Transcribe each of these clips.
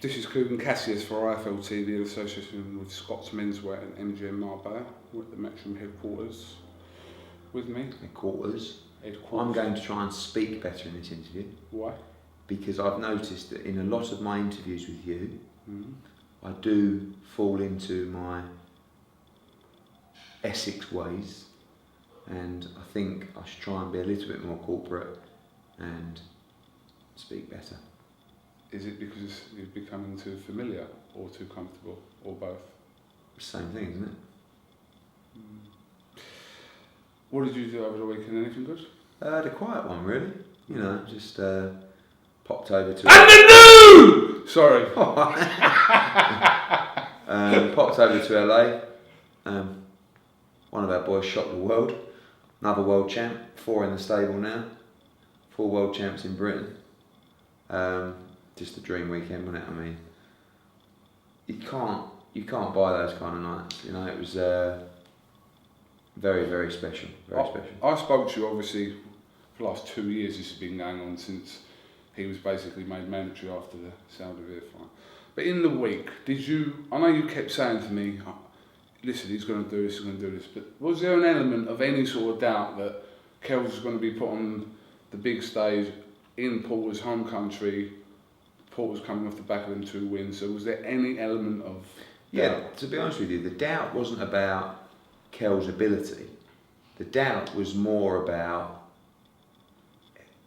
This is Coogan Cassius for IFLT, the association with Scott's Menswear and MGM Marbella, with the Matchroom headquarters with me. Headquarters. I'm going to try and speak better in this interview. Why? Because I've noticed that in a lot of my interviews with you, I do fall into my Essex ways, and I think I should try and be a little bit more corporate and speak better. Is it because you're becoming too familiar or too comfortable, or both? Same thing, isn't it? What did you do over the weekend? Anything good? The quiet one, really. You know, just popped over to... And the new! Sorry. Popped over to LA. One of our boys shot the world. Another world champ. 4 in the stable now. 4 world champs in Britain. Just a dream weekend, wasn't it? I mean, you can't buy those kind of nights. You know, it was very, very special. Very special. I spoke to you obviously for the last 2 years. This has been going on since he was basically made mandatory after the Saudi Arabia fight. But in the week, I know you kept saying to me, listen, he's going to do this, he's going to do this, but was there an element of any sort of doubt that Kells was going to be put on the big stage in Porter's home country? Porter's coming off the back of them 2 wins, so was there any element of doubt? Yeah, to be honest with you, the doubt wasn't about Kells' ability. The doubt was more about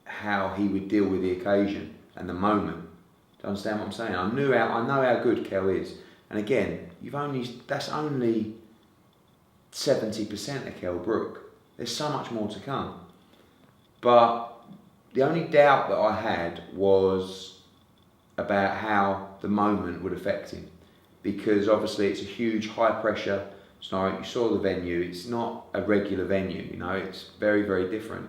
how he would deal with the occasion and the moment. Do you understand what I'm saying? I know how good Kell is. And again, that's only 70% of Kell Brook. There's so much more to come. But the only doubt that I had was about how the moment would affect him, because obviously it's a huge high pressure scenario. You saw the venue, it's not a regular venue, you know, it's very, very different.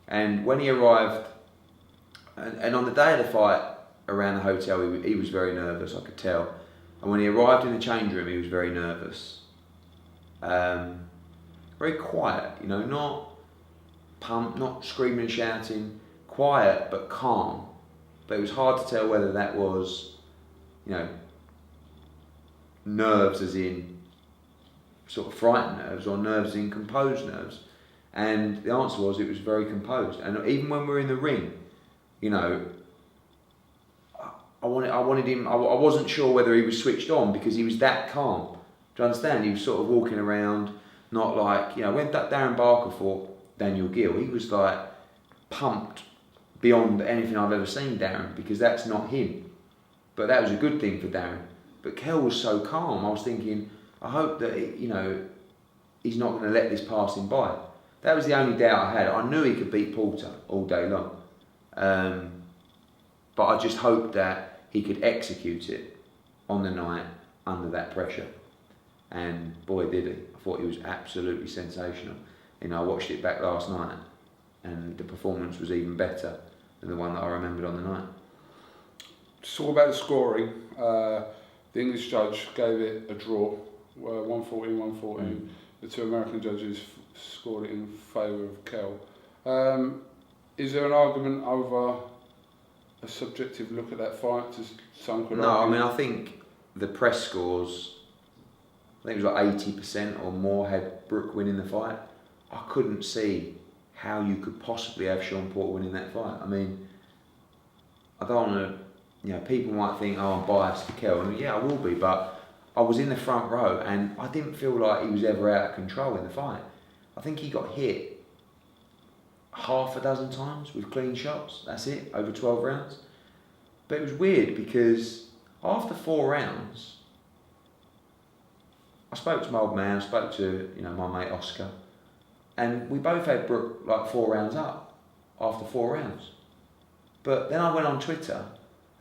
And when he arrived, and on the day of the fight around the hotel, he was very nervous, I could tell. And when he arrived in the change room, he was very nervous. Very quiet, you know, not pumped, not screaming and shouting, quiet but calm. But it was hard to tell whether that was, you know, nerves as in sort of frightened nerves or nerves as in composed nerves. And the answer was it was very composed. And even when we were in the ring, you know, I wanted him, I wasn't sure whether he was switched on because he was that calm. Do you understand? He was sort of walking around, not like, you know, when Darren Barker fought Daniel Gill, he was like pumped beyond anything I've ever seen Darren, because that's not him. But that was a good thing for Darren. But Kell was so calm, I was thinking, I hope that, you know, he's not going to let this pass him by. That was the only doubt I had. I knew he could beat Porter all day long. But I just hoped that he could execute it on the night under that pressure. And boy, did he. I thought he was absolutely sensational. You know, I watched it back last night, and the performance was even better than the one that I remembered on the night. Just talk about the scoring. The English judge gave it a draw, 114-114. The 2 American judges scored it in favour of Kell. Is there an argument over a subjective look at that fight? No, I mean, I think the press scores, I think it was like 80% or more had Brook winning the fight. I couldn't see how you could possibly have Sean Porter winning that fight. I mean, I don't want to, you know, people might think, oh, I'm biased to Kell, and yeah, I will be, but I was in the front row and I didn't feel like he was ever out of control in the fight. I think he got hit half a dozen times with clean shots, that's it, over 12 rounds. But it was weird because after 4 rounds, I spoke to my old man, I spoke to, you know, my mate Oscar, and we both had Brook like 4 rounds up after 4 rounds. But then I went on Twitter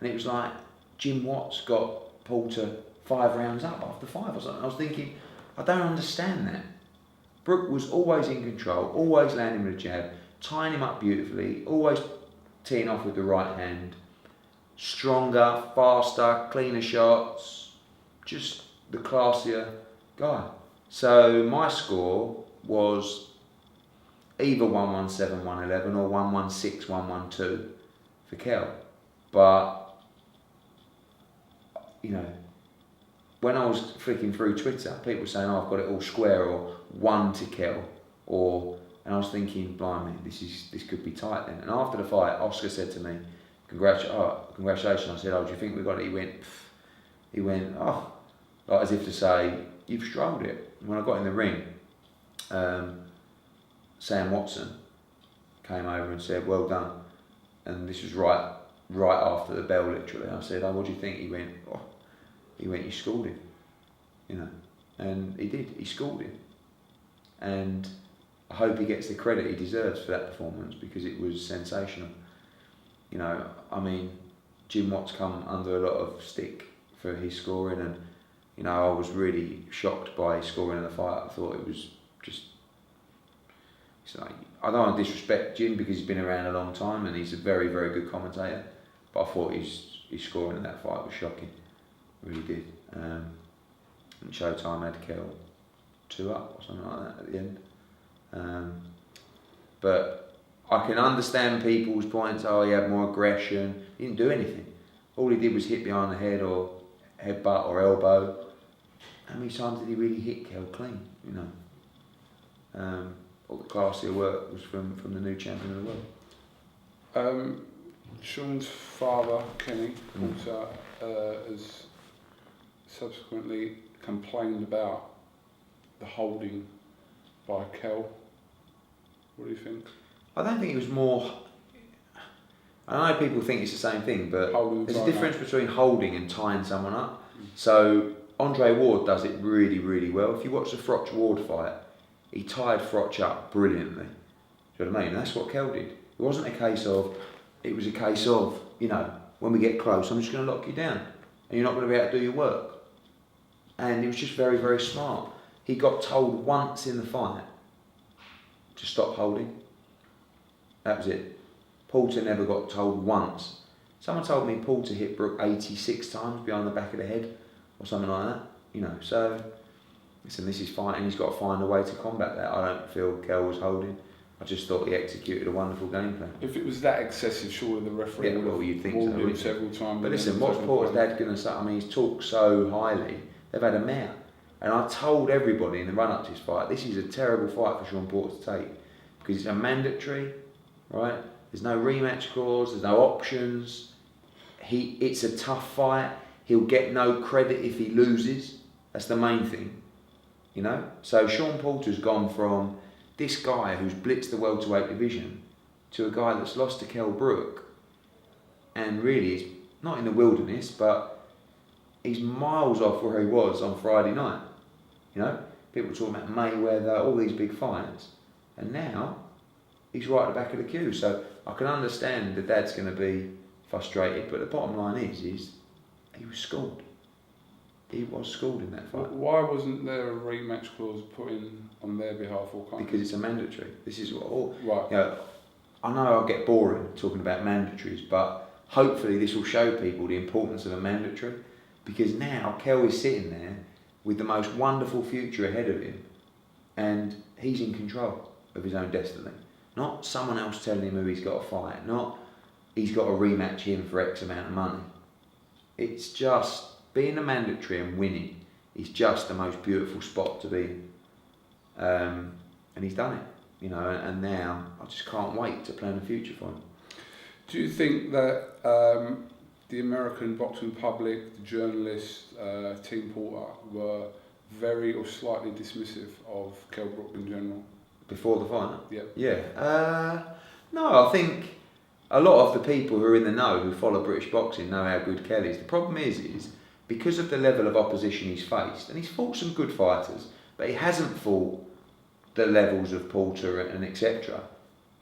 and it was like Jim Watts got Porter 5 rounds up after 5 or something. I was thinking, I don't understand that. Brook was always in control, always landing with a jab, tying him up beautifully, always teeing off with the right hand. Stronger, faster, cleaner shots, just the classier guy. So my score was either 117, 111 or 116, 112 for Kell. But you know, when I was flicking through Twitter, people were saying, "Oh, I've got it all square," or 1 to Kell, and I was thinking, blimey, this could be tight then. And after the fight, Oscar said to me, congratulations. I said, "Oh, do you think we got it?" He went, "Oh," like as if to say, "You've strolled it." And when I got in the ring, Sam Watson came over and said, "Well done." And this was right after the bell, literally. I said, "Oh, what do you think?" He went, "You schooled him," you know, and he did. He schooled him, and I hope he gets the credit he deserves for that performance, because it was sensational. You know, I mean, Jim Watt's come under a lot of stick for his scoring, and you know, I was really shocked by his scoring in the fight. I thought it was just. It's like, I don't want to disrespect Jim because he's been around a long time and he's a very, very good commentator, but I thought his scoring in that fight was shocking. Really did. And Showtime had Kell 2 up or something like that at the end. But I can understand people's points. Oh, he had more aggression. He didn't do anything. All he did was hit behind the head or headbutt or elbow. How many times did he really hit Kell clean? You know. All the classier work was from the new champion of the world. Sean's father, Kenny, also has subsequently complained about the holding by Kell. What do you think? I don't think it was more. I know people think it's the same thing, but there's a difference between holding and tying someone up. So Andre Ward does it really, really well. If you watch the Froch Ward fight, he tied Froch up brilliantly. Do you know what I mean? And that's what Kell did. It wasn't a case of, you know, when we get close, I'm just going to lock you down and you're not going to be able to do your work. And he was just very, very smart. He got told once in the fight to stop holding. That was it. Porter never got told once. Someone told me Porter hit Brook 86 times behind the back of the head or something like that. You know, so listen, this is fighting. He's got to find a way to combat that. I don't feel Kell was holding. I just thought he executed a wonderful game plan. If it was that excessive, surely the referee would have you'd think warned so, him several times. But listen, what's Porter's dad going to say? I mean, he's talked so highly. They've had a mare. And I told everybody in the run-up to this fight, this is a terrible fight for Sean Porter to take. Because it's a mandatory, right? There's no rematch clause, there's no options. It's a tough fight. He'll get no credit if he loses. That's the main thing. You know? So Sean Porter's gone from this guy who's blitzed the welterweight division to a guy that's lost to Kell Brook, and really is not in the wilderness, but he's miles off where he was on Friday night. You know, people talking about Mayweather, all these big fights, and now he's right at the back of the queue. So I can understand the dad's going to be frustrated, but the bottom line is he was schooled. He was schooled in that fight. Why wasn't there a rematch clause put in on their behalf or can't? Because it's a mandatory. This is what all. Right. You know, I know I'll get boring talking about mandatories, but hopefully this will show people the importance of a mandatory, because now Kell is sitting there with the most wonderful future ahead of him, and he's in control of his own destiny. Not someone else telling him who he's got to fight. Not he's got to rematch him for X amount of money. It's just being a mandatory and winning is just the most beautiful spot to be in. And he's done it, you know, and now I just can't wait to plan the future for him. Do you think that the American boxing public, the journalists, Team Porter were very or slightly dismissive of Kell Brook in general? Before the fight? Yeah. Yeah. No, I think a lot of the people who are in the know, who follow British boxing, know how good Kell is. The problem is because of the level of opposition he's faced, and he's fought some good fighters, but he hasn't fought the levels of Porter and etc.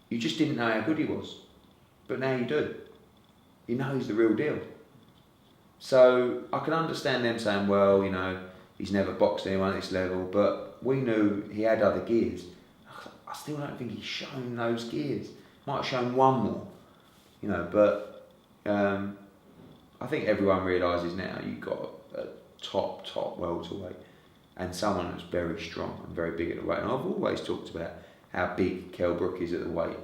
You just didn't know how good he was. But now you do. You know he's the real deal. So I can understand them saying, well, you know, he's never boxed anyone at this level, but we knew he had other gears. I still don't think he's shown those gears. Might have shown one more, you know, but I think everyone realises now you've got a top welterweight and someone that's very strong and very big at the weight. And I've always talked about how big Kell Brook is at the weight.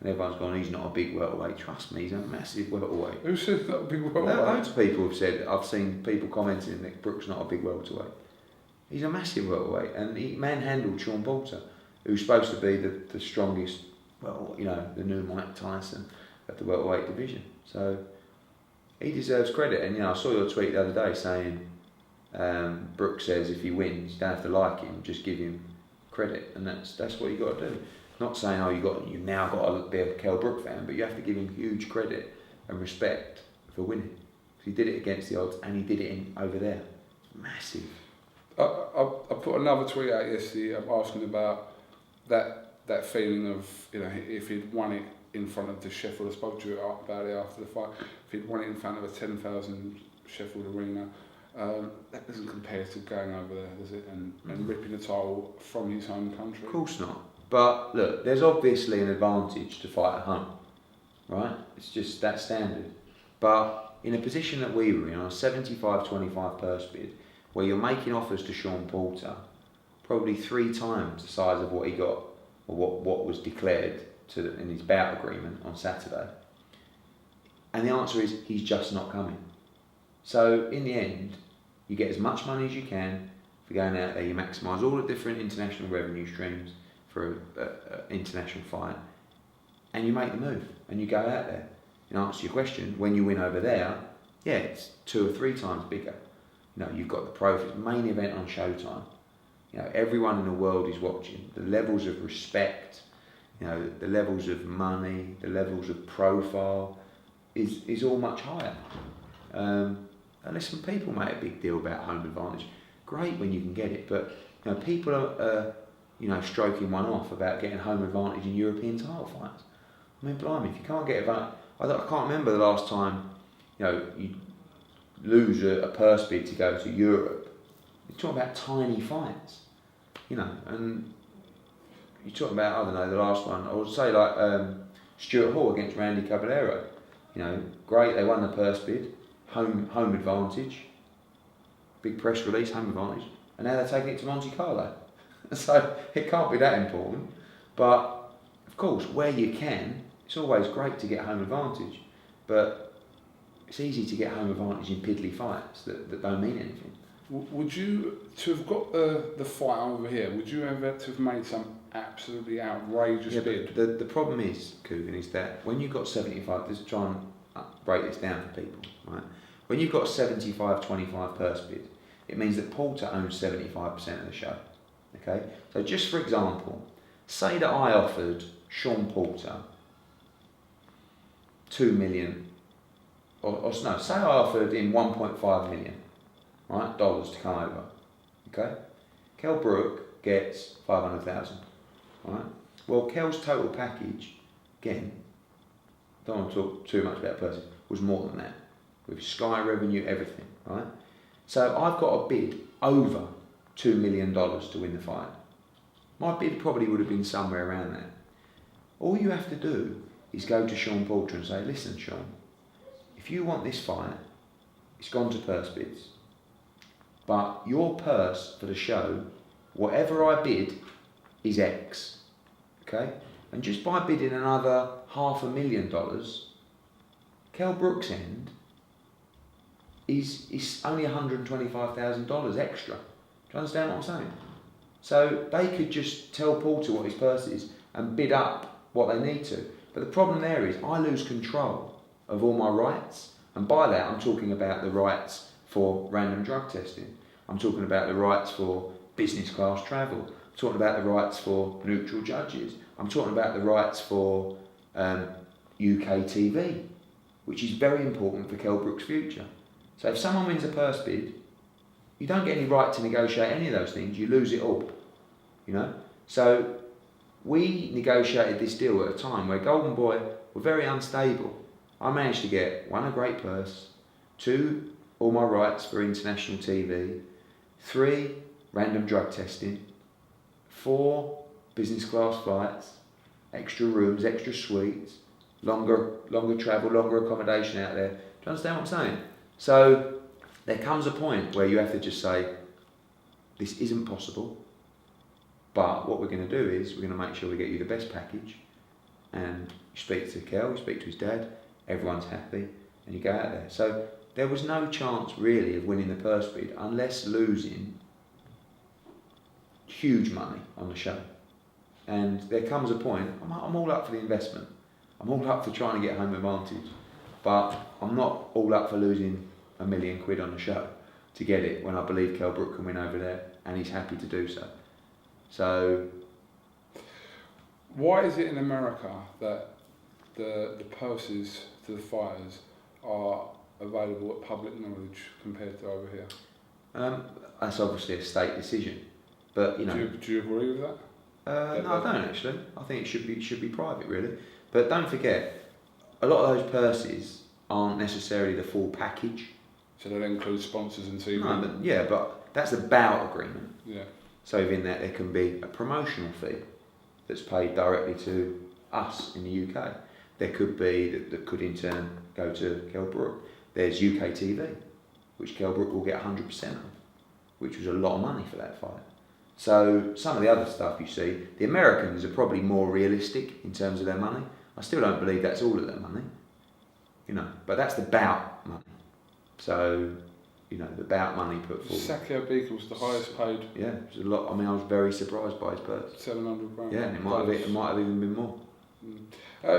and everyone's gone, he's not a big welterweight. Trust me, he's a massive welterweight. Who said that big welterweight? Loads of people have said, I've seen people commenting that Brook's not a big welterweight. He's a massive welterweight, and he manhandled Sean Porter, who's supposed to be the strongest, well, you know, the new Mike Tyson of the welterweight division. So he deserves credit. And you know, I saw your tweet the other day saying, Brook says if he wins, you don't have to like him, just give him credit, and that's what you got to do. Not saying you now got to be a Kell Brook fan, but you have to give him huge credit and respect for winning. He did it against the odds, and he did it over there. It's massive. I put another tweet out yesterday asking about that feeling of, you know, if he'd won it in front of the Sheffield. I spoke to you about it after the fight. If he'd won it in front of a 10,000 Sheffield arena, that doesn't compare to going over there, does it? And ripping the title from his home country. Of course not. But look, there's obviously an advantage to fight at home, right? It's just that standard. But in a position that we were in, on a 75-25 purse bid, where you're making offers to Sean Porter, probably 3 times the size of what he got, or what was declared in his bout agreement on Saturday. And the answer is, he's just not coming. So in the end, you get as much money as you can for going out there, you maximise all the different international revenue streams for an international fight, and you make the move, and you go out there. In answer to your question, when you win over there, yeah, it's 2 or 3 times bigger. You know, you've got the main event on Showtime. You know, everyone in the world is watching. The levels of respect, you know, the levels of money, the levels of profile is all much higher. And listen, people make a big deal about home advantage. Great when you can get it, but you know, people are you know, stroking one off about getting home advantage in European title fights. I mean, blimey, if you can't get advantage, I can't remember the last time, you know, you lose a purse bid to go to Europe. You're talking about tiny fights, you know, and you're talking about, I don't know, the last one, I would say like Stuart Hall against Randy Caballero. You know, great, they won the purse bid, home advantage, big press release, home advantage, and now they're taking it to Monte Carlo. So it can't be that important. But of course, where you can, it's always great to get home advantage, but it's easy to get home advantage in piddly fights that don't mean anything. Would you, to have got the fight over here, would you have had to have made some absolutely outrageous bid? The problem is, Coogan, is that when you've got 75, just try and break this down for people, right? When you've got 75-25 purse bid, it means that Porter owns 75% of the show. Okay, so just for example, say that I offered Sean Porter 2 million, or no, say I offered him 1.5 million, right, dollars to come over. Okay, Kell Brook gets 500,000, right? Well, Kell's total package, again, don't want to talk too much about person, was more than that, with Sky revenue, everything, right? So I've got a bid over $2 million to win the fight. My bid probably would have been somewhere around that. All you have to do is go to Sean Porter and say, listen, Sean, if you want this fight, it's gone to purse bids. But your purse for the show, whatever I bid, is X. Okay? And just by bidding another $500,000, Kell Brook's end is only $125,000 extra. Do you understand what I'm saying? So they could just tell Porter what his purse is and bid up what they need to. But the problem there is I lose control of all my rights. And by that I'm talking about the rights for random drug testing. I'm talking about the rights for business class travel. I'm talking about the rights for neutral judges. I'm talking about the rights for UK TV, which is very important for Kell Brook's future. So if someone wins a purse bid, you don't get any right to negotiate any of those things, you lose it all, you know? So we negotiated this deal at a time where Golden Boy were very unstable. I managed to get 1, a great purse, 2, all my rights for international TV, 3, random drug testing, 4, business class flights, extra rooms, extra suites, longer travel, longer accommodation out there. Do you understand what I'm saying? So there comes a point where you have to just say, this isn't possible, but what we're going to do is we're going to make sure we get you the best package, and You speak to Kel, you speak to his dad, everyone's happy, and you go out there. So there was no chance really of winning the purse bid unless losing huge money on the show. And there comes a point, I'm all up for the investment. I'm all up for trying to get home advantage. But I'm not all up for losing £1 million on the show to get it when I believe Kell Brook can win over there, and he's happy to do so. So, why is it in America that the purses to the fighters are available at public knowledge compared to over here? that's obviously a state decision, but you know. Do you agree with that? No, I don't actually. I think it should be private really. But don't forget, a lot of those purses aren't necessarily the full package. So that includes sponsors and TV? No, but that's a bout agreement. Yeah. So within that there can be a promotional fee that's paid directly to us in the UK. There could be, that could in turn go to Kell Brook. There's UK TV, which Kell Brook will get 100% of, which was a lot of money for that fight. So some of the other stuff you see, the Americans are probably more realistic in terms of their money. I still don't believe that's all of their money, you know, but that's the bout money. So, you know, the bout money put forward. Sakio Beagle's the highest paid. Yeah, it was a lot. I mean, I was very surprised by his purse. 700 grand. Yeah, and it might have even been more.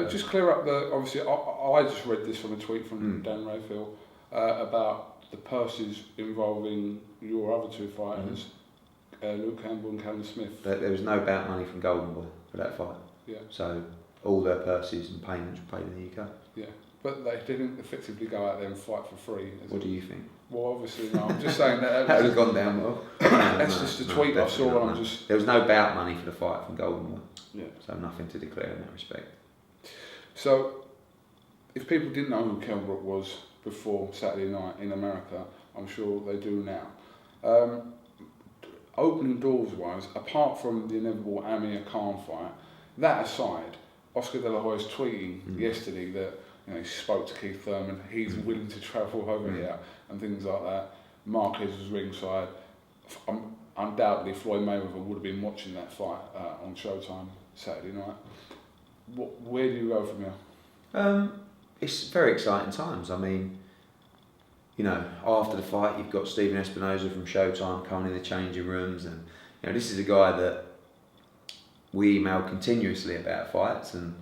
Just clear up obviously, I just read this from a tweet from Dan Rayfield about the purses involving your other two fighters, Luke Campbell and Callum Smith. There was no bout money from Golden Boy for that fight. Yeah. So all their purses and payments were paid in the UK. Yeah. But they didn't effectively go out there and fight for free. What do you think? Well, obviously, no. I'm just saying that. That would have gone down well. That's just a tweet I saw. And There was no bout money for the fight from Golden Boy. Yeah. So nothing to declare in that respect. So, if people didn't know who Kell Brook was before Saturday night in America, I'm sure they do now. Opening doors wise, apart from the inevitable Amir Khan fight, that aside, Oscar De La Hoya's tweeting yesterday that he spoke to Keith Thurman, he's willing to travel over here and things like that. Marquez was ringside. Undoubtedly, Floyd Mayweather would have been watching that fight on Showtime Saturday night. Where do you go from here? It's very exciting times. I mean, you know, after the fight, you've got Stephen Espinoza from Showtime coming in the changing rooms, and you know, this is a guy that we email continuously about fights, and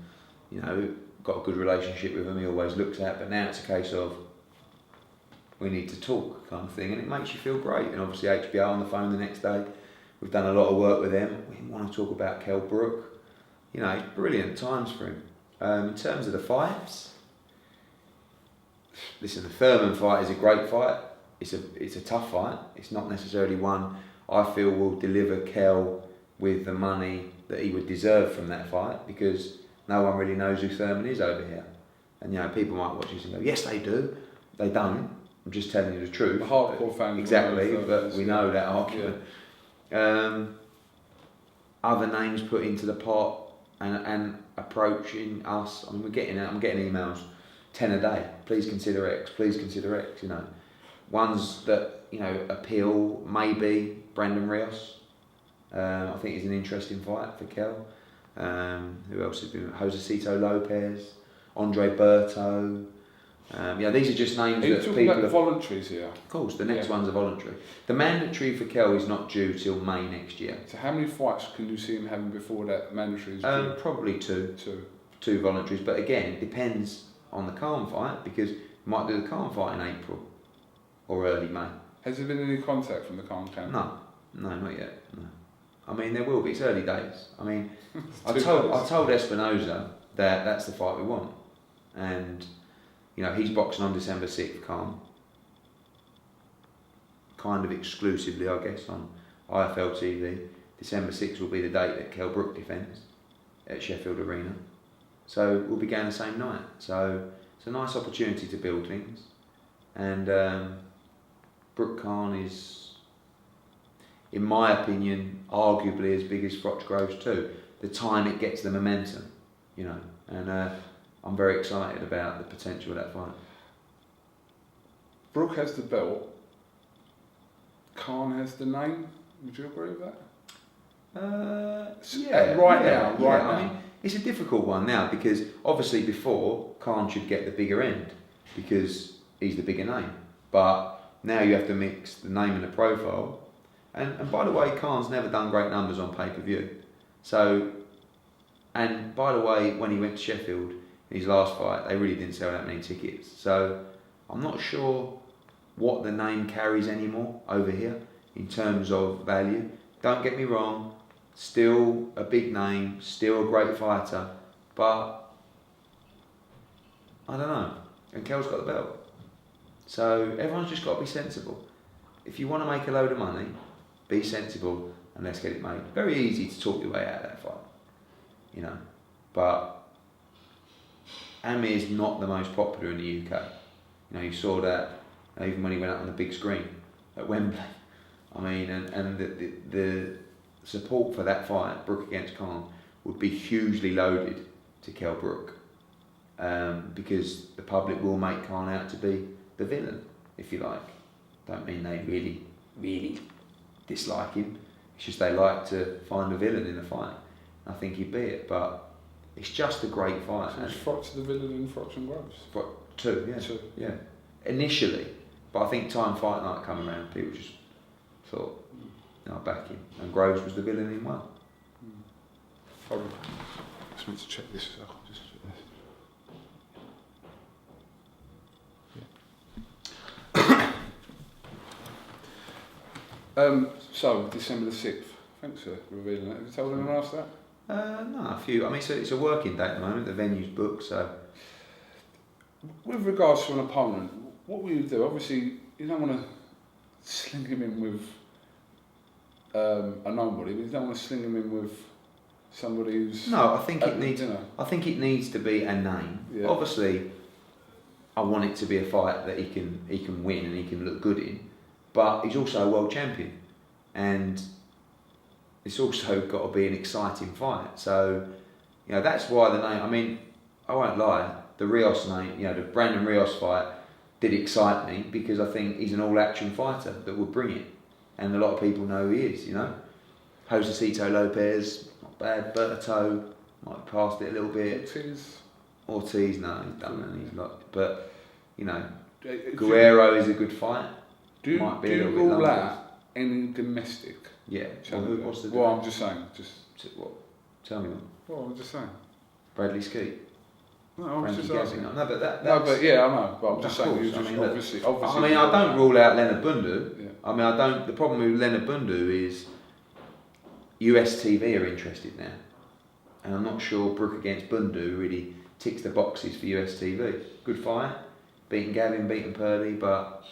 you know, got a good relationship with him. He always looks at, but now it's a case of we need to talk kind of thing, and it makes you feel great. And obviously, HBO on the phone the next day. We've done a lot of work with them. We want to talk about Kell Brook. You know, it's brilliant times for him. In terms of the fights, listen, the Thurman fight is a great fight. It's a tough fight. It's not necessarily one I feel will deliver Kell with the money that he would deserve from that fight, because no one really knows who Thurman is over here. And you know, people might watch this and go, yes they do. They don't. I'm just telling you the truth. The hardcore fans. Exactly, but we know that argument. Yeah. Other names put into the pot and approaching us. I mean, I'm getting emails 10 a day. Please consider X. Please consider X. You know, ones that you know appeal. Maybe Brandon Rios. I think he's an interesting fight for Kell. Who else has been? Josecito Lopez, Andre Berto. These are just names that talking people. About the voluntaries here. Of course, the next one's a voluntary. The mandatory for Kell is not due till May next year. So how many fights can you see him having before that mandatory is due? Probably two. Two voluntaries, but again, it depends on the Khan fight, because you might do the Khan fight in April or early May. Has there been any contact from the Khan camp? No, not yet. No. I mean, there will be. It's early days. I mean, I told Espinoza that that's the fight we want, and you know, he's boxing on December 6th, Khan. Kind of exclusively, I guess, on IFL TV. December 6th will be the date that Kell Brook defends at Sheffield Arena. So we'll be going the same night. So it's a nice opportunity to build things. And Brook Khan is, in my opinion, arguably as big as Froch Groves too. The time it gets the momentum, you know, and I'm very excited about the potential of that fight. Brook has the belt. Khan has the name. Would you agree with that? Right now. I mean, It's a difficult one now because obviously before Khan should get the bigger end because he's the bigger name, but now you have to mix the name and the profile. And by the way, Khan's never done great numbers on pay-per-view. So, and by the way, when he went to Sheffield in his last fight, they really didn't sell that many tickets. So I'm not sure what the name carries anymore over here in terms of value. Don't get me wrong, still a big name, still a great fighter, but I don't know. And Kel's got the belt. So everyone's just got to be sensible. If you want to make a load of money, be sensible and let's get it made. Very easy to talk your way out of that fight, you know. But Amir's not the most popular in the UK. You know, you saw that even when he went up on the big screen at Wembley. I mean, and the support for that fight, Brook against Khan, would be hugely loaded to Kell Brook, because the public will make Khan out to be the villain, if you like. Don't mean they really dislike him. It's just they like to find a villain in a fight. I think he'd be it, but it's just a great fight. So Frot's the villain in Froch and Groves? Two. Yeah. Initially, but I think time fight night come around, people just thought, no, back him. And Groves was the villain in one. I just need to check this. So, December the 6th. Thanks for revealing that. Have you told anyone else that? No, a few. I mean, it's a working day at the moment. The venue's booked, so. With regards to an opponent, what will you do? Obviously, you don't want to sling him in with a nobody, but you don't want to sling him in with somebody who's. No, I think it needs. I think it needs to be a name. Yeah. Obviously, I want it to be a fight that he can win and he can look good in, but he's also a world champion, and it's also got to be an exciting fight. So, you know, that's why the name. I mean, I won't lie. The Rios name, you know, the Brandon Rios fight did excite me because I think he's an all-action fighter that would bring it, and a lot of people know who he is. You know, Josecito Lopez, not bad. Berto might have passed it a little bit. Ortiz, no, he's done and he's not. But you know, Guerrero is a good fight. Do you rule out any domestic? Yeah. What's the? I'm just saying. What? Tell me one. Well, I'm just saying. Bradley Skeet. No, I'm just asking. No, but that's... No, but yeah, I know. But I'm just saying. Course, Obviously. I mean, I don't rule out Leonard Bundu. Yeah. I mean, I don't. The problem with Leonard Bundu is US TV are interested now, and I'm not sure Brook against Bundu really ticks the boxes for US TV. Good fight, beating Gavin, beating Purley, but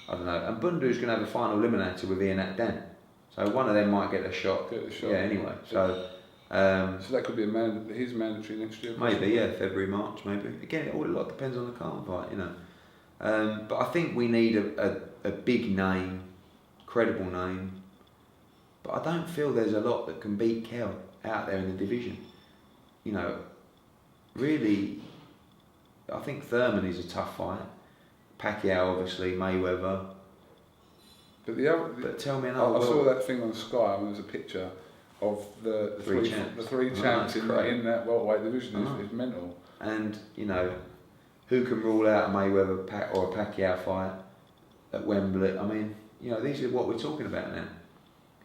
I don't know. And Bundu's going to have a final eliminator with Ian Atdan, so one of them might get a shot. Yeah. Anyway, so. So that could be his mandatory next year. Maybe, yeah, February, March, maybe. Again, it all a lot depends on the Khan fight, you know. But I think we need a big name, credible name. But I don't feel there's a lot that can beat Kell out there in the division. You know, really, I think Thurman is a tough fight. Pacquiao, obviously, Mayweather. But tell me another. I saw that thing on Sky and there was a picture of the three champs in that welterweight division is mental. And you know, who can rule out a Mayweather or a Pacquiao fight at Wembley? I mean, you know, these are what we're talking about now.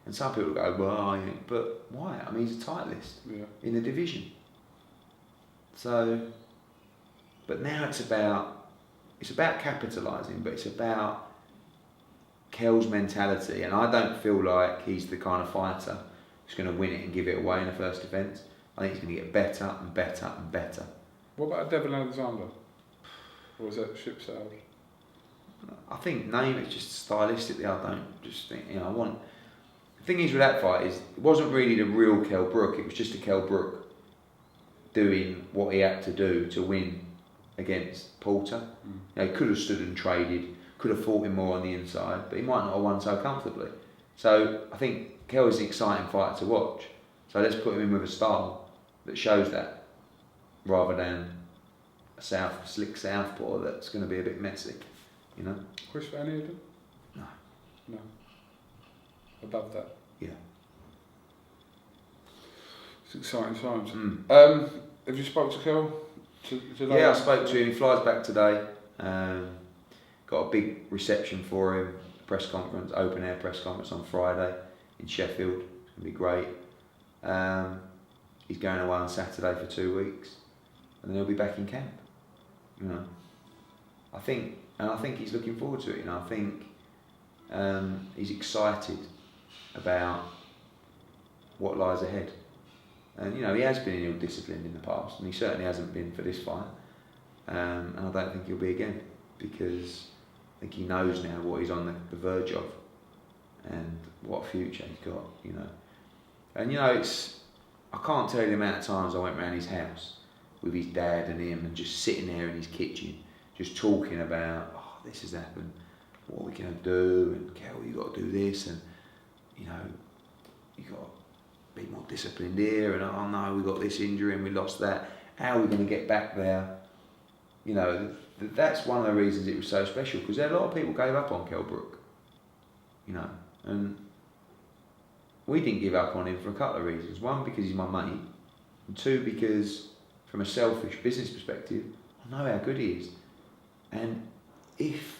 And some people go, well, but why? I mean, he's a tight list in the division. So, but now it's about capitalising, but it's about Kell's mentality, and I don't feel like he's the kind of fighter who's going to win it and give it away in the first defence. I think he's going to get better and better and better. What about Devin Alexander? Or was that ship sailed? I think name it just stylistically. I don't just think, you know, I want. The thing is with that fight is it wasn't really the real Kell Brook. It was just a Kell Brook doing what he had to do to win against Porter. You know, he could have stood and traded, could have fought him more on the inside, but he might not have won so comfortably. So I think Kell is an exciting fighter to watch. So let's put him in with a style that shows that, rather than a slick southpaw that's going to be a bit messy, you know. Chris Van Eden? No. Above that? Yeah. It's exciting times. Mm. Have you spoke to Kel? Yeah, I spoke to him. He flies back today. Got a big reception for him. Press conference, open air press conference on Friday in Sheffield. It's gonna be great. He's going away on Saturday for 2 weeks, and then he'll be back in camp. You know, I think he's looking forward to it. You know, I think he's excited about what lies ahead. And you know, he has been ill-disciplined in the past, and he certainly hasn't been for this fight. And I don't think he'll be again, because I think he knows now what he's on the verge of, and what future he's got. You know, and you know, I can't tell you the amount of times I went round his house with his dad and him, and just sitting there in his kitchen, just talking about, oh, this has happened, what are we going to do, and Kel, you got to do this, and you know, you got to be more disciplined here, and oh no, we got this injury and we lost that. How are we going to get back there? You know, that's one of the reasons it was so special, because a lot of people gave up on Kel Brook. You know, and we didn't give up on him for a couple of reasons. One, because he's my mate, and two, because from a selfish business perspective, I know how good he is. And if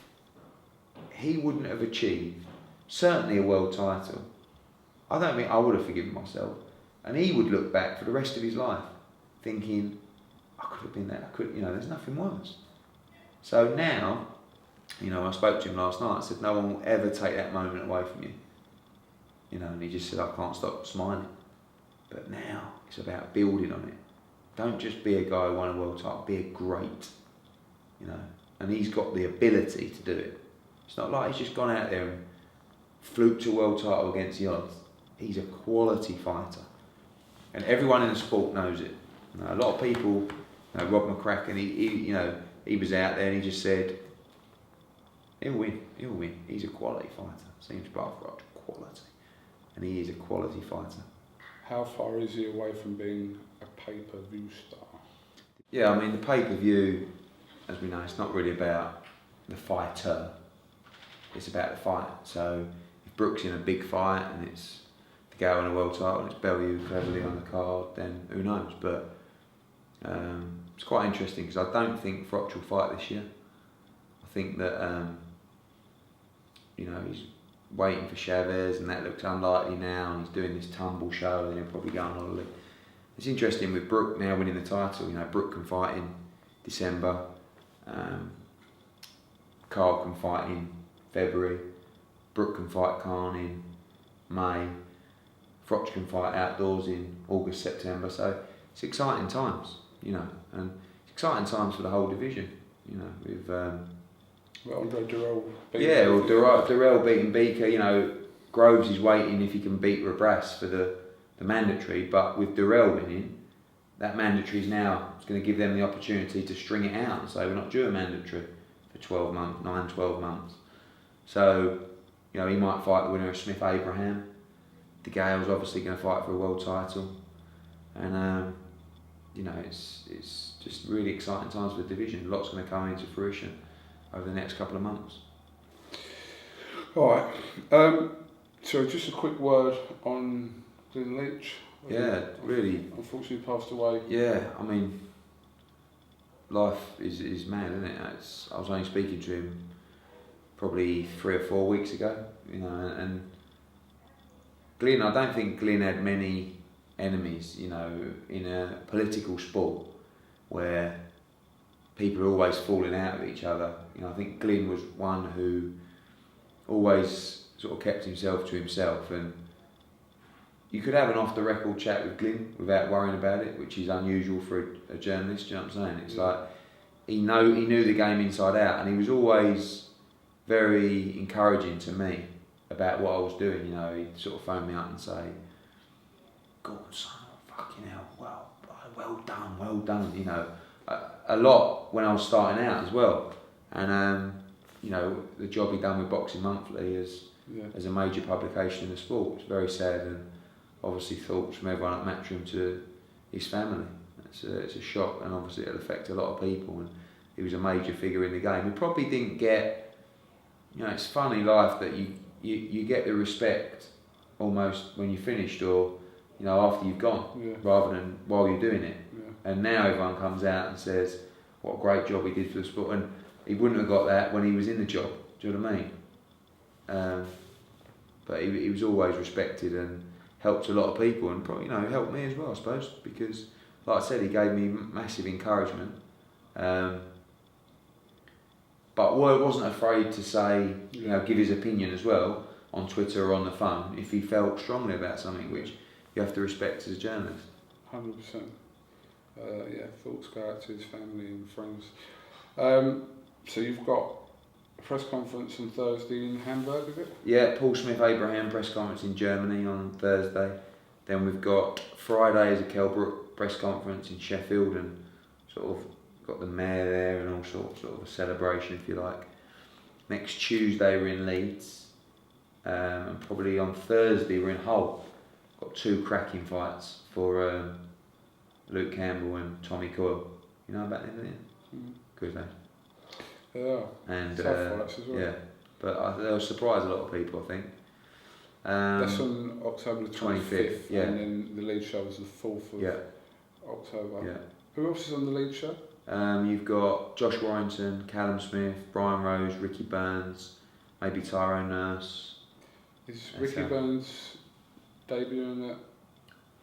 he wouldn't have achieved certainly a world title, I don't think I would have forgiven myself. And he would look back for the rest of his life thinking, I could have been there, you know, there's nothing worse. So now, you know, I spoke to him last night, I said, no one will ever take that moment away from you. You know, and he just said, I can't stop smiling. But now it's about building on it. Don't just be a guy who won a world title, be a great, you know. And he's got the ability to do it. It's not like he's just gone out there and fluked a world title against the odds. He's a quality fighter. And everyone in the sport knows it. You know, a lot of people, you know, Rob McCracken, he was out there and he just said, he'll win. He's a quality fighter. Seems Bathrock, quality. And he is a quality fighter. How far is he away from being a pay-per-view star? Yeah, I mean, the pay-per-view, as we know, it's not really about the fighter. It's about the fight. So if Brook's in a big fight and it's to go on a world title and it's Bellew cleverly on the card, then who knows? But it's quite interesting, because I don't think Froch will fight this year. I think that you know, he's waiting for Chavez, and that looks unlikely now, and he's doing this tumble show, and he'll probably go on holiday. It's interesting with Brook now winning the title. You know, Brook can fight in December, Carl can fight in February, Brook can fight Hearn in May, Froch can fight outdoors in August, September. So it's exciting times, you know, and it's exciting times for the whole division. You know, with Andre Durrell beating Durrell beating Beaker. You know, Groves is waiting if he can beat Rabras for the mandatory, but with Durrell winning, that mandatory is now going to give them the opportunity to string it out and say we're not due a mandatory for 12 months. So, you know, he might fight the winner of Smith Abraham. De Gale's obviously going to fight for a world title, and you know, it's just really exciting times for the division. Lots going to come into fruition over the next couple of months. All right. So just a quick word on Glyn Leach. Yeah, really. Unfortunately passed away. Yeah, I mean, life is mad, isn't it? I was only speaking to him probably 3 or 4 weeks ago, you know, and Glyn, I don't think Glyn had many enemies, you know, in a political sport where people are always falling out of each other. You know, I think Glyn was one who always sort of kept himself to himself, and you could have an off-the-record chat with Glyn without worrying about it, which is unusual for a journalist. Do you know what I'm saying? It's like he knew the game inside out, and he was always very encouraging to me about what I was doing. You know, he'd sort of phone me up and say, "Go on, son, fucking hell, well done." You know, a lot when I was starting out as well, and you know, the job he'd done with Boxing Monthly as a major publication in the sport was very sad, and obviously thoughts from everyone at Matchroom to his family. It's a shock, and obviously it'll affect a lot of people, and he was a major figure in the game. He probably didn't get, you know, it's funny life that you get the respect almost when you're finished, or you know, after you've gone, rather than while you're doing it. Yeah. And now everyone comes out and says, what a great job he did for the sport. And he wouldn't have got that when he was in the job. Do you know what I mean? But he was always respected and helped a lot of people, and probably, you know, helped me as well, I suppose, because, like I said, he gave me massive encouragement. But wasn't afraid to say, you know, give his opinion as well on Twitter or on the phone if he felt strongly about something, which you have to respect as a journalist. 100%. Yeah, thoughts go out to his family and friends. So you've got a press conference on Thursday in Hamburg, is it? Yeah, Paul Smith-Abraham press conference in Germany on Thursday. Then we've got Friday as a Kell Brook press conference in Sheffield, and sort of got the mayor there and all sorts, sort of a celebration, if you like. Next Tuesday we're in Leeds, and probably on Thursday we're in Hull. Got 2 cracking fights for Luke Campbell and Tommy Coyle. You know about them, don't you? Mm. Good, eh? Yeah. And tough fights as well. yeah, but they'll surprise a lot of people, I think. That's on October the 25th, yeah. and then the lead show is the 4th of October. Yeah. Who else is on the lead show? You've got Josh Warrington, Callum Smith, Brian Rose, Ricky Burns, maybe Tyrone Nurse. Is Ricky Burns debuting at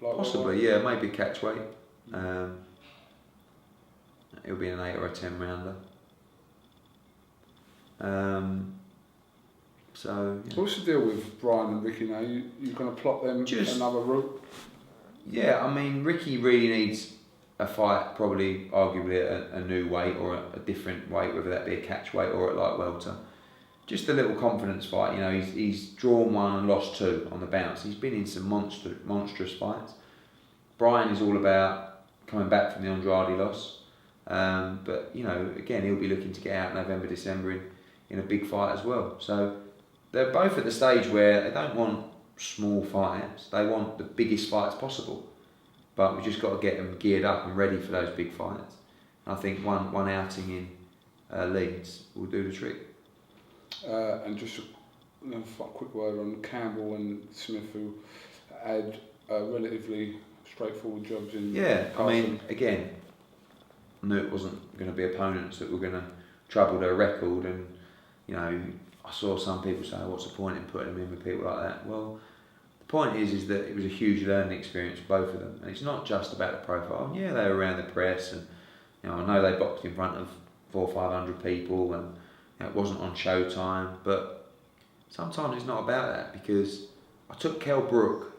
Possibly, yeah, maybe catchweight. It'll be an 8 or a 10 rounder. So yeah. What's the deal with Brian and Ricky now? You're going to plot them another route? Yeah, I mean, Ricky really needs a fight, probably arguably at a new weight or a different weight, whether that be a catch weight or at light welter. Just a little confidence fight. You know, he's drawn 1 and lost 2 on the bounce. He's been in some monstrous fights. Brian is all about coming back from the Andrade loss. But, you know, again, he'll be looking to get out November, December in a big fight as well. So they're both at the stage where they don't want small fights. They want the biggest fights possible. But we've just got to get them geared up and ready for those big fights. And I think one outing in Leeds will do the trick. And just a quick word on Campbell and Smith, who had relatively straightforward jobs in. Yeah, I mean, again, I knew it wasn't going to be opponents that were going to trouble their record, and you know, I saw some people say, "What's the point in putting them in with people like that?" Well, the point is that it was a huge learning experience for both of them, and it's not just about the profile. Yeah, they were around the press, and you know, I know they boxed in front of 400 or 500 people, and you know, it wasn't on Showtime, but sometimes it's not about that, because I took Kell Brook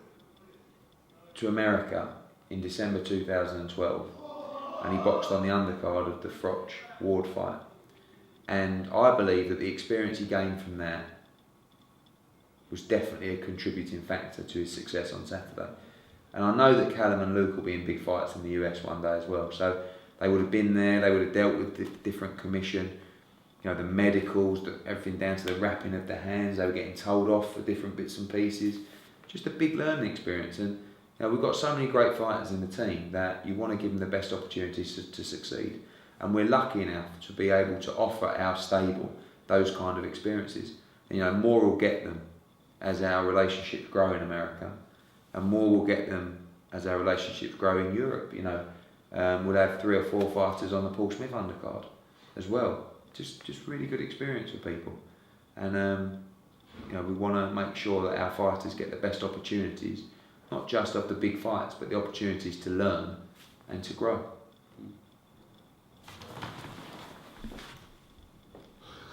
to America in December 2012, and he boxed on the undercard of the Froch Ward fight, and I believe that the experience he gained from that was definitely a contributing factor to his success on Saturday. And I know that Callum and Luke will be in big fights in the US one day as well, so they would have been there, they would have dealt with the different commission, you know, the medicals, everything down to the wrapping of the hands. They were getting told off for different bits and pieces. Just a big learning experience. And you know, we've got so many great fighters in the team that you want to give them the best opportunities to succeed. And we're lucky enough to be able to offer our stable those kind of experiences. And, you know, more will get them as our relationships grow in America, and more will get them as our relationships grow in Europe. You know, we'll have 3 or 4 fighters on the Paul Smith undercard as well. Just really good experience for people, and you know, we want to make sure that our fighters get the best opportunities, not just of the big fights, but the opportunities to learn and to grow.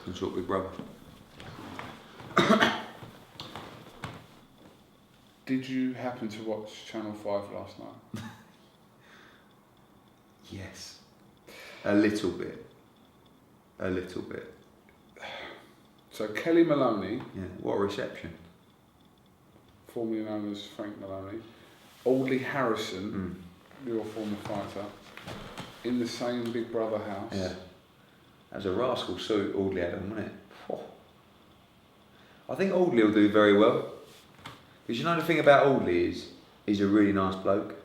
And talk with brother. Did you happen to watch Channel 5 last night? Yes, a little bit. So Kelly Maloney, Yeah, what a reception. formerly known as Frank Maloney, Audley Harrison, your former fighter, in the same Big Brother house. Yeah, that was a rascal suit Audley had on, wasn't it? Oh. I think Audley will do very well, because you know the thing about Audley is he's a really nice bloke,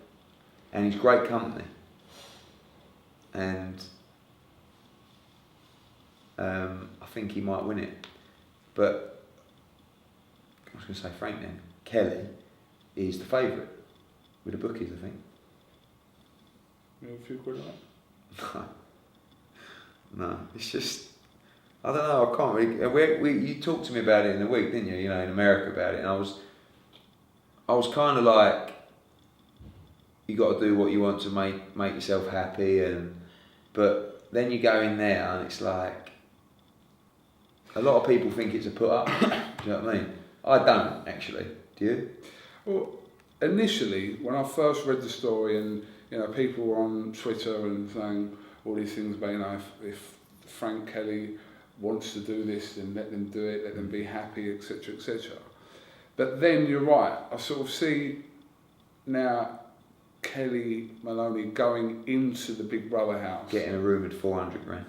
and he's great company, and I think he might win it. But I was going to say Frank then. Kelly is the favourite, with the bookies, I think. You have a few quid on that? No, it's just, I don't know, I can't really, you talked to me about it in the week, didn't you, in America about it, and I was kind of like, you got to do what you want to make yourself happy, but then you go in there and it's like, a lot of people think it's a put up, do you know what I mean? I don't, actually, do you? Well, initially, when I first read the story and, people were on Twitter and saying all these things about, if Frank Kelly wants to do this, then let them do it, let them be happy, etc., etc. But then you're right, I sort of see now Kelly Maloney going into the Big Brother house. Getting a rumoured 400 grand.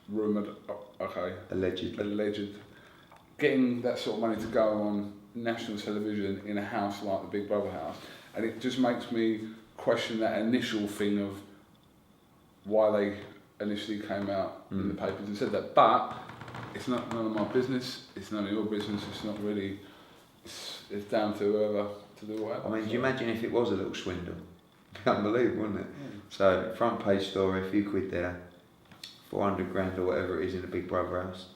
Rumoured, okay. Alleged. Getting that sort of money to go on national television in a house like the Big Brother house. And it just makes me question that initial thing of why they initially came out in the papers and said that. But it's none of my business, it's none of your business, it's not really, it's down to whoever to do whatever. I mean, do you imagine if it was a little swindle? It'd be unbelievable, wouldn't it? Yeah. So, front page story, a few quid there, 400 grand or whatever it is in the Big Brother house.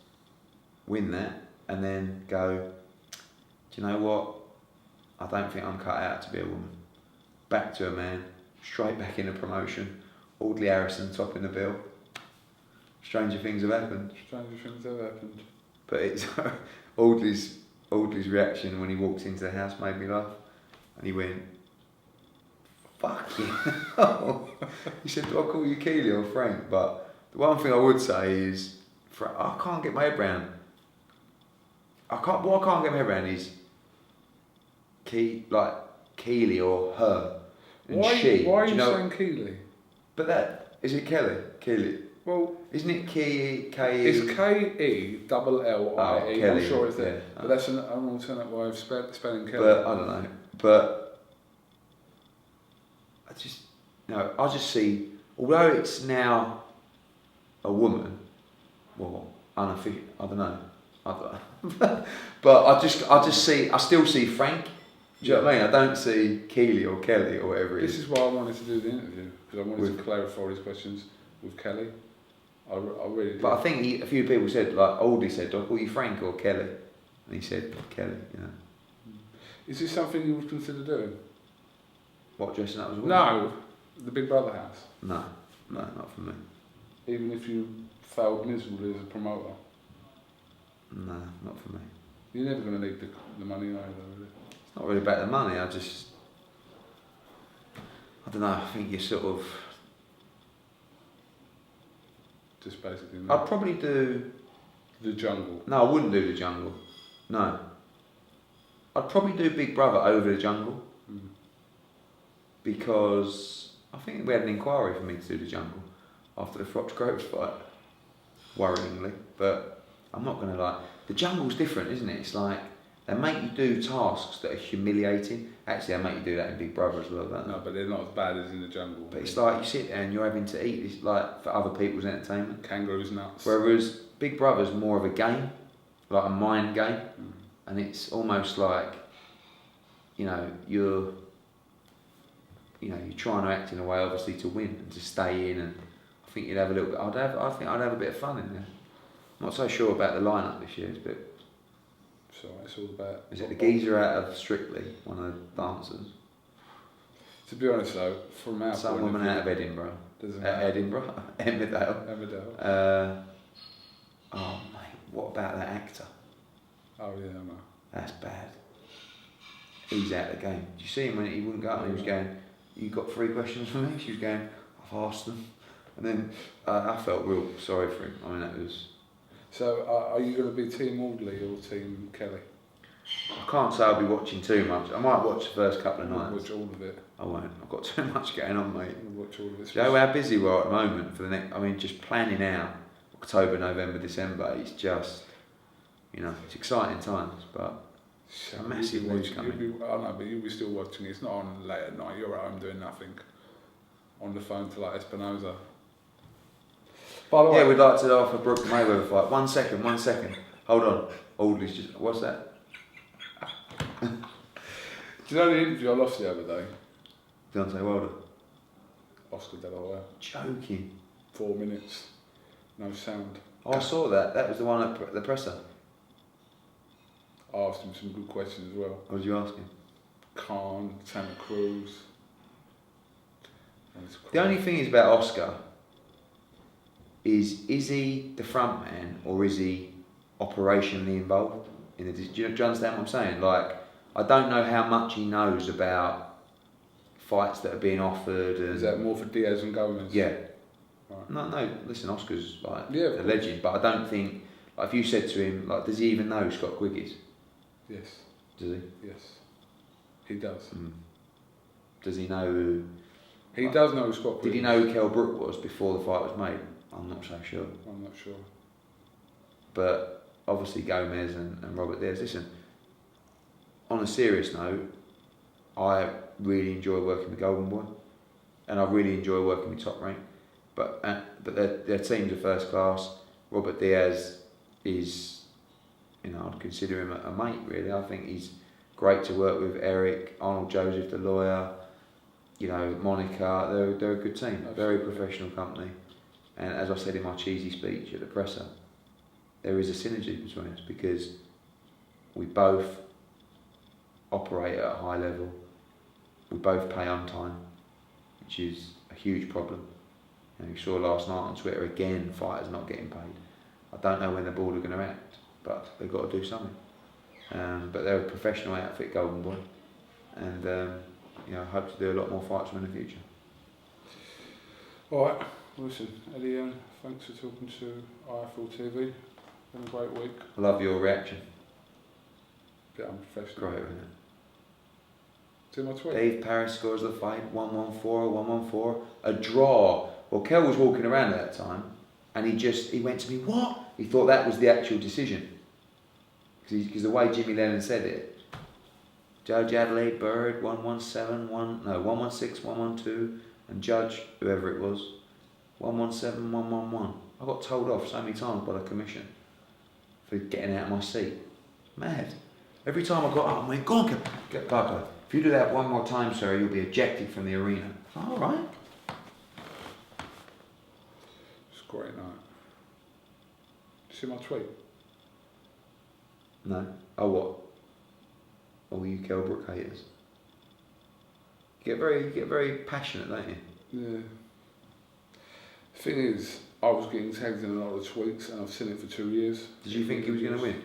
Win that, and then go, do you know what? I don't think I'm cut out to be a woman. Back to a man, straight back into promotion. Audley Harrison topping the bill. Stranger things have happened. But it's Audley's reaction when he walked into the house made me laugh. And he went, fuck you. He said, do I call you Keely or Frank? But the one thing I would say is, I can't get my head round. What I can't get my head round is Keely or her. And why she. Why are you saying Keely? But is it Kelly? Keely. Well, isn't it K-E? It's K-E-L-L-I-E. Oh, I'm sure it's there. Yeah. But that's an alternate way of spelling Kelly. But I don't know. But I just see, although it's now a woman, well, unofficial, I don't know. But I still see Frank. Do you know what I mean? I don't see Keely or Kelly or whatever it is. This is why I wanted to do the interview, because I wanted to clarify all these questions with Kelly. I really did. But I think a few people said, like Oldie said, do I call you Frank or Kelly? And he said Kelly, Is this something you would consider doing? What, dressing up as a woman? No, the Big Brother house. No, not for me. Even if you failed miserably as a promoter? No, not for me. You're never going to need the money either, really. It's not really about the money, I don't know, I think you sort of... Just basically... I'd probably do... The Jungle. No, I wouldn't do the Jungle. No. I'd probably do Big Brother over the Jungle. Because I think we had an inquiry for me to do the Jungle after the Fox Groves fight. Worryingly. But I'm not going to lie. The Jungle's different, isn't it? It's like... They make you do tasks that are humiliating. Actually, they make you do that in Big Brother as well, don't they? No, but they're not as bad as in the Jungle. But it's like you sit there and you're having to eat this, like, for other people's entertainment. Kangaroo's nuts. Whereas Big Brother's more of a game, like a mind game, and it's almost like, you're trying to act in a way, obviously, to win and to stay in. And I think you'd have a little bit. I think I'd have a bit of fun in there. I'm not so sure about the lineup this year, but. So it's all about... Is it the geezer out of Strictly, one of the dancers? To be honest though, from our some point woman of view, out of Edinburgh. Doesn't matter. Edinburgh? Emmerdale. Oh mate, what about that actor? Oh yeah, no. That's bad. He's out of the game. Did you see him when he wouldn't go up and he was going, you got 3 questions for me? She was going, I've asked them. And then I felt real sorry for him. I mean, that was... So, are you going to be Team Audley or Team Kelly? I can't say I'll be watching too much. I might watch the first couple of nights. Watch all of it. I won't. I've got too much going on, mate. Watch all of it. Do you know how busy we are at the moment for the next? I mean, just planning out October, November, December. It's just, it's exciting times, but a massive news coming. I know, but you'll be still watching it. It's not on late at night. You're at home doing nothing. On the phone to like Espinoza. By the way, we'd like to offer Brook Mayweather fight. 1 second. Hold on. Audley's just... What's that? Do you know the interview I lost the other day? Deontay Wilder. Oscar De La Hoya. Joking. 4 minutes. No sound. Oh, I saw that. That was the one at the presser. I asked him some good questions as well. What did you ask him? Hearn, Santa Cruz. The only thing is about Oscar is he the front man or is he operationally involved? Do you understand what I'm saying? Like, I don't know how much he knows about fights that are being offered. And is that more for Diaz and Gomez? Yeah. Right. No. Listen, Oscar's like a legend, but I don't think like if you said to him like, does he even know Scott Quigg is? Yes. Does he? Yes. He does. Mm. Does he know who? He does know who Scott Quigg Did he know who Kell Brook was before the fight was made? I'm not so sure. I'm not sure. But obviously Gomez and Robert Diaz. Listen, on a serious note, I really enjoy working with Golden Boy, and I really enjoy working with Top Rank. But their teams are first class. Robert Diaz is, I'd consider him a mate really. I think he's great to work with. Eric, Arnold Joseph, the lawyer, Monica. They're a good team. Absolutely. Very professional company. And as I said in my cheesy speech at the presser, there is a synergy between us because we both operate at a high level. We both pay on time, which is a huge problem. You saw last night on Twitter again, fighters not getting paid. I don't know when the board are going to act, but they've got to do something. But they're a professional outfit, Golden Boy, and I hope to do a lot more fights in the future. All right. Listen, Eddie, thanks for talking to IFL TV. Been a great week. I love your reaction. Bit unprofessional. Great, isn't it? See my tweet? Dave Paris scores the fight, 114, a draw. Well, Kell was walking around at that time, and he went to me, what? He thought that was the actual decision. Because the way Jimmy Lennon said it, Judge Adelaide Bird, 116, 112, and Judge, whoever it was, 117, 111. I got told off so many times by the commission for getting out of my seat. Mad. Every time I got up, I went, go on, get Parker. If you do that one more time, sir, you'll be ejected from the arena. All right. It's a great night. See my tweet? No. Oh, what? Oh, you Kell Brook haters. You get very passionate, don't you? Yeah. The thing is, I was getting tagged in a lot of tweets and I've seen it for 2 years. Did you think he was going to win?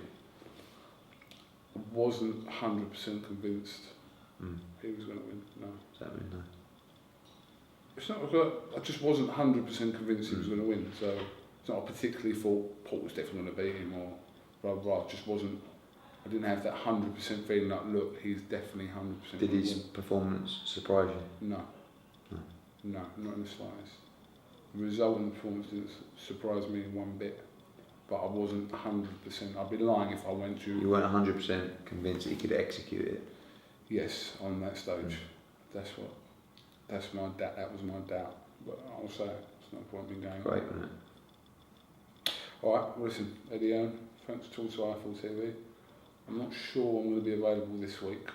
I wasn't 100% convinced he was going to win, no. Does that mean no? It's not, I just wasn't 100% convinced he was going to win, so it's not I particularly thought Paul was definitely going to beat him or blah blah, just wasn't, I didn't have that 100% feeling like, look, he's definitely 100% Did his win. performance surprise you? No. No, not in the slightest. The result in the performance didn't surprise me in one bit, but I wasn't 100%. I'd be lying if I went to... You weren't 100% convinced that he could execute it? Yes, on that stage. That's my doubt. That was my doubt. But I'll say it. There's no point in going. Great, wasn't it? All right, well, listen, Eddie, thanks for talking to IFL TV. I'm not sure I'm going to be available this week,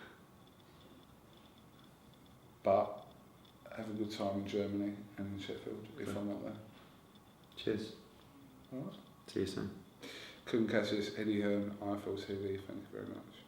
but have a good time in Germany and in Sheffield if I'm not there. Cheers. All right. See you soon. Couldn't catch this. Eddie Hearn, IFL TV. Thank you very much.